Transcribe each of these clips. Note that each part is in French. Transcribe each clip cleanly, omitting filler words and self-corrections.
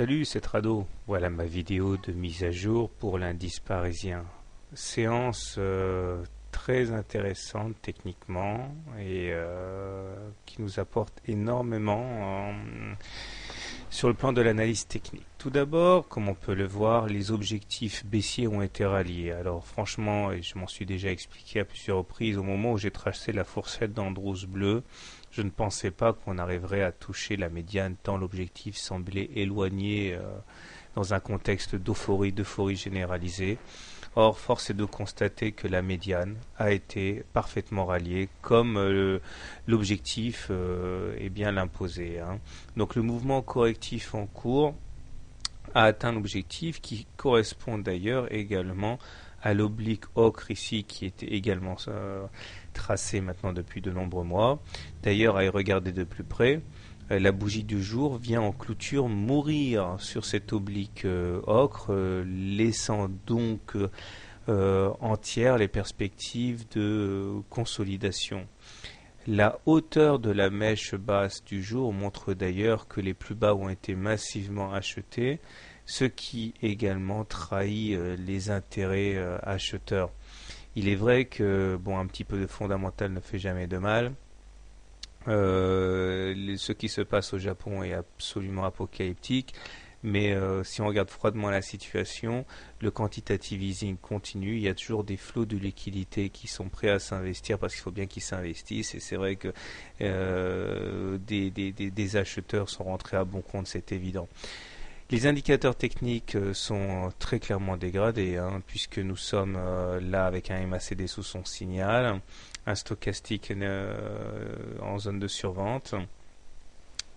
Salut, c'est Trado. Voilà ma vidéo de mise à jour pour l'indice parisien. Séance très intéressante techniquement et qui nous apporte énormément sur le plan de l'analyse technique. Tout d'abord, comme on peut le voir, les objectifs baissiers ont été ralliés. Alors franchement, et je m'en suis déjà expliqué à plusieurs reprises, au moment où j'ai tracé la fourchette d'Andros bleu, je ne pensais pas qu'on arriverait à toucher la médiane tant l'objectif semblait éloigné dans un contexte d'euphorie généralisée. Or, force est de constater que la médiane a été parfaitement ralliée comme l'objectif est bien l'imposé. Donc le mouvement correctif en cours a atteint l'objectif qui correspond d'ailleurs également à l'oblique ocre ici qui était également tracé maintenant depuis de nombreux mois. D'ailleurs, à y regarder de plus près, la bougie du jour vient en clôture mourir sur cet oblique ocre, laissant donc entière les perspectives de consolidation. La hauteur de la mèche basse du jour montre d'ailleurs que les plus bas ont été massivement achetés, ce qui également trahit les intérêts acheteurs. Il est vrai que un petit peu de fondamental ne fait jamais de mal. Ce qui se passe au Japon est absolument apocalyptique, mais si on regarde froidement la situation, le quantitative easing continue, il y a toujours des flots de liquidités qui sont prêts à s'investir parce qu'il faut bien qu'ils s'investissent, et c'est vrai que des acheteurs sont rentrés à bon compte, c'est évident. Les indicateurs techniques sont très clairement dégradés, puisque nous sommes là avec un MACD sous son signal, un stochastique en zone de survente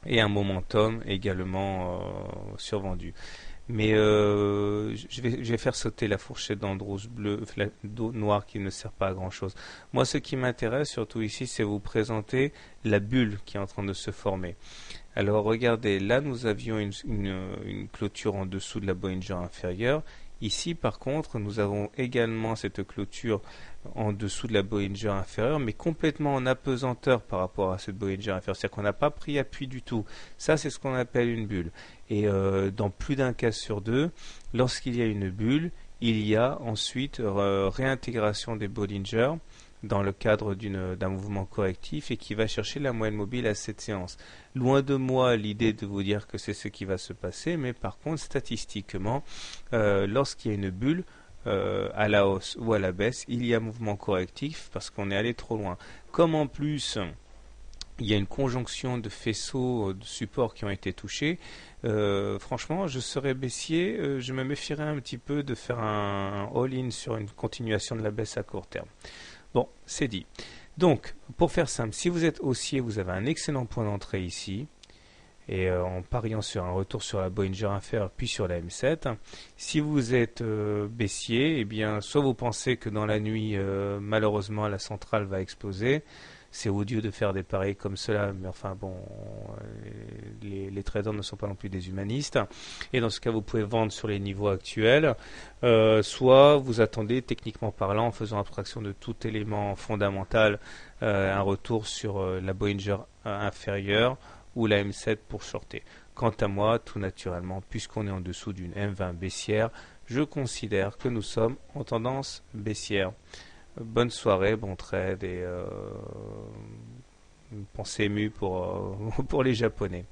et un momentum également survendu. Mais je vais faire sauter la fourchette d'Andros bleu, noir qui ne sert pas à grand chose. Moi, ce qui m'intéresse surtout ici, c'est vous présenter la bulle qui est en train de se former. Alors regardez, là nous avions une clôture en dessous de la Bollinger inférieure. Ici par contre nous avons également cette clôture en dessous de la Bollinger inférieure, mais complètement en apesanteur par rapport à cette Bollinger inférieure. C'est-à-dire qu'on n'a pas pris appui du tout. Ça c'est ce qu'on appelle une bulle. Et dans plus d'un cas sur deux, lorsqu'il y a une bulle, il y a ensuite réintégration des Bollinger dans le cadre d'un mouvement correctif et qui va chercher la moyenne mobile à cette séance. Loin de moi l'idée de vous dire que c'est ce qui va se passer, mais par contre statistiquement, lorsqu'il y a une bulle à la hausse ou à la baisse, il y a mouvement correctif parce qu'on est allé trop loin. Comme en plus il y a une conjonction de faisceaux de supports qui ont été touchés, franchement je serais baissier, je me méfierais un petit peu de faire un all-in sur une continuation de la baisse à court terme. Bon, c'est dit. Donc, pour faire simple, si vous êtes haussier, vous avez un excellent point d'entrée ici, et en pariant sur un retour sur la Bollinger inférieure, puis sur la M7. Si vous êtes baissier, eh bien, soit vous pensez que dans la nuit, malheureusement, la centrale va exploser. C'est odieux de faire des paris comme cela, mais enfin bon, les traders ne sont pas non plus des humanistes. Et dans ce cas, vous pouvez vendre sur les niveaux actuels, soit vous attendez, techniquement parlant, en faisant abstraction de tout élément fondamental, un retour sur la Bollinger inférieure ou la M7 pour shorter. Quant à moi, tout naturellement, puisqu'on est en dessous d'une M20 baissière, je considère que nous sommes en tendance baissière. Bonne soirée, bon trade et une pensée émue pour les Japonais.